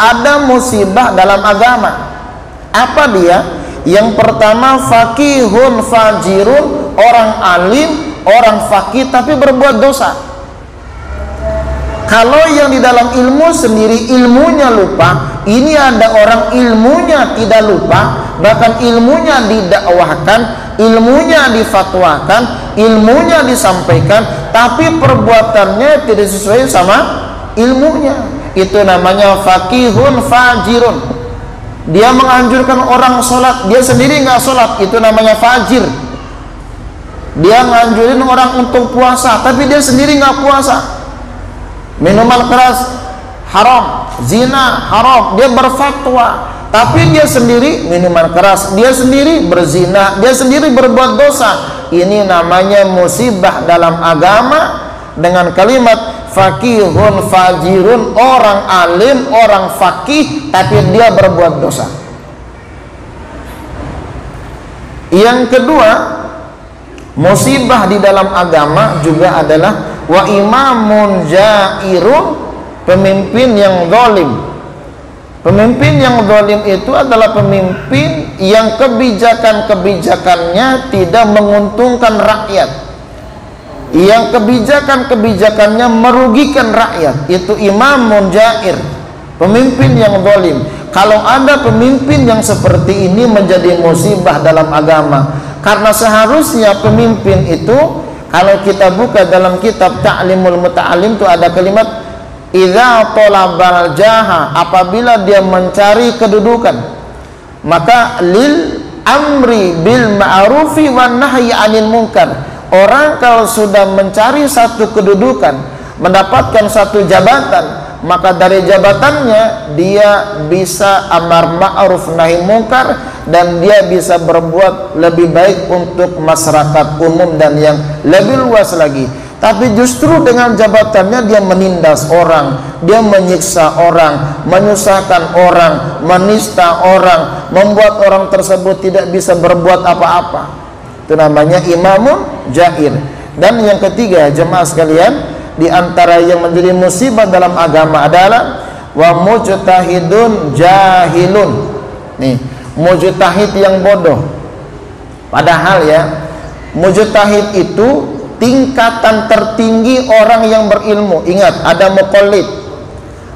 ada musibah dalam agama. Apa dia? Yang pertama, faqihun fajirun, orang alim, orang faqih tapi berbuat dosa. Kalau yang di dalam ilmu sendiri ilmunya lupa, ini ada orang ilmunya tidak lupa, bahkan ilmunya didakwahkan, ilmunya difatwakan, ilmunya disampaikan, tapi perbuatannya tidak sesuai sama ilmunya. Itu namanya faqihun fajirun. Dia menganjurkan orang sholat, dia sendiri nggak sholat, itu namanya fajir. Dia nganjurin orang untuk puasa, tapi dia sendiri nggak puasa. Minuman keras haram, zina haram, dia berfatwa, tapi dia sendiri minuman keras, dia sendiri berzina, dia sendiri berbuat dosa. Ini namanya musibah dalam agama dengan kalimat faqihun fajirun, orang alim, orang faqih tapi dia berbuat dosa. Yang kedua, musibah di dalam agama juga adalah wa imamun jairun, pemimpin yang zalim. Pemimpin yang zalim itu adalah pemimpin yang kebijakan-kebijakannya tidak menguntungkan rakyat, yang kebijakan-kebijakannya merugikan rakyat. Itu imamun jair, pemimpin yang zalim. Kalau ada pemimpin yang seperti ini menjadi musibah dalam agama, karena seharusnya pemimpin itu, kalau kita buka dalam kitab Ta'limul Muta'alim itu ada kalimat idza talabal jaha, apabila dia mencari kedudukan, maka lil amri bil ma'rufi wan nahyi 'anil munkar. Orang kalau sudah mencari satu kedudukan, mendapatkan satu jabatan, maka dari jabatannya dia bisa amar ma'ruf nahi munkar, dan dia bisa berbuat lebih baik untuk masyarakat umum dan yang lebih luas lagi. Tapi justru dengan jabatannya dia menindas orang, dia menyiksa orang, menyusahkan orang, menista orang, membuat orang tersebut tidak bisa berbuat apa-apa. Itu namanya imamun jair. Dan yang ketiga, jemaah sekalian, di antara yang menjadi musibah dalam agama adalah wa mujtahidun jahilun. Nih, mujtahid yang bodoh. Padahal ya, mujtahid itu tingkatan tertinggi orang yang berilmu. Ingat, ada muqallid,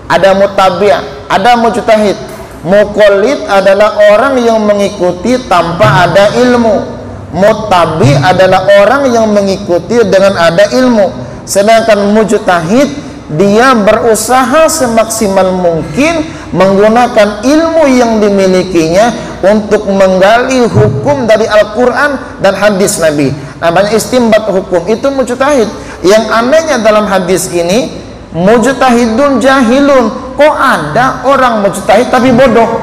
ada mutabi', ada mujtahid. Muqallid adalah orang yang mengikuti tanpa ada ilmu. Mutabi' adalah orang yang mengikuti dengan ada ilmu. Sedangkan mujtahid, dia berusaha semaksimal mungkin menggunakan ilmu yang dimilikinya untuk menggali hukum dari Al-Quran dan hadis Nabi. Namanya istimbat hukum, itu mujtahid. Yang anehnya dalam hadis ini, mujtahidun jahilun. Kok ada orang mujtahid tapi bodoh?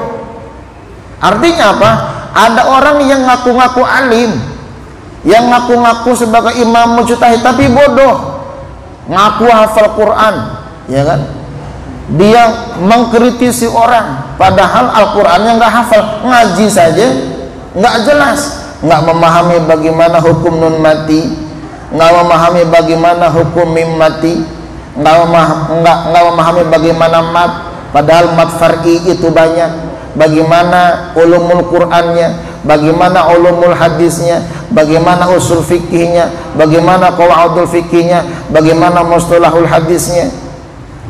Artinya apa? Ada orang yang ngaku-ngaku alim, yang ngaku-ngaku sebagai imam mujtahid tapi bodoh, ngaku hafal Quran, ya kan? Dia mengkritisi orang, padahal Al-Qurannya nggak hafal, ngaji saja nggak jelas, nggak memahami bagaimana hukum nun mati, nggak memahami bagaimana hukum mim mati, nggak memahami bagaimana mat, padahal mat far'i itu banyak. Bagaimana ulumul Qur'annya, bagaimana ulumul hadisnya, bagaimana usul fikihnya, bagaimana qawaidul fikihnya, bagaimana mustalahul hadisnya.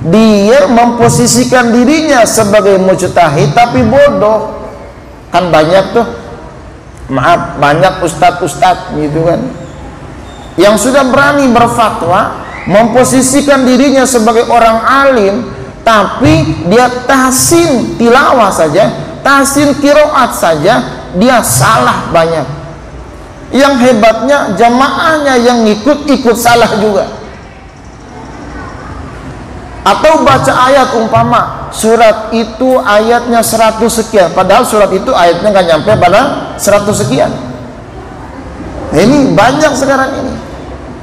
Dia memposisikan dirinya sebagai mujtahid tapi bodoh. Kan banyak tuh, maaf, banyak ustadz-ustadz gitu kan, yang sudah berani berfatwa, memposisikan dirinya sebagai orang alim, tapi dia tahsin tilawah saja, tahsin qiraat saja, dia salah banyak. Yang hebatnya jamaahnya yang ikut salah juga. Atau baca ayat, umpama surat itu ayatnya 100 sekian, padahal surat itu ayatnya nggak nyampe pada 100 sekian. Ini banyak sekarang ini.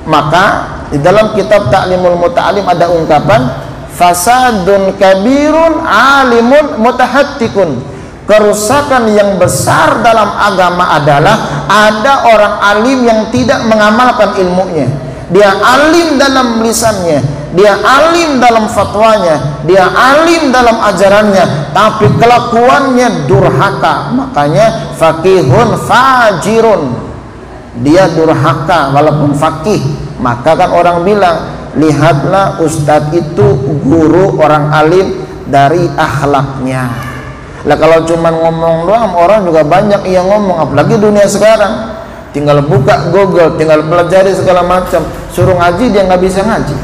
Maka di dalam kitab Ta'limul Muta'alim ada ungkapan fasadun kabirun alimun mutahattikun. Kerusakan yang besar dalam agama adalah ada orang alim yang tidak mengamalkan ilmunya. Dia alim dalam lisannya, dia alim dalam fatwanya, dia alim dalam ajarannya, tapi kelakuannya durhaka. Makanya faqihun fajirun, dia durhaka walaupun faqih. Maka kan orang bilang, lihatlah ustadz itu guru orang alim dari akhlaknya. Lah kalau cuma ngomong doang, orang juga banyak yang ngomong, apalagi dunia sekarang. Tinggal buka Google, tinggal pelajari segala macam, suruh ngaji dia nggak bisa ngaji.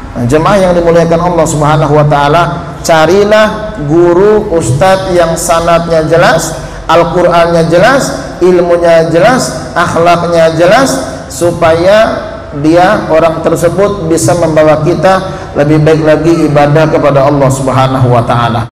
Nah, jemaah yang dimuliakan Allah Subhanahu wa taala, carilah guru ustadz yang sanadnya jelas, Al-Qur'annya jelas, ilmunya jelas, akhlaknya jelas, supaya dia orang tersebut bisa membawa kita lebih baik lagi ibadah kepada Allah Subhanahu wa taala.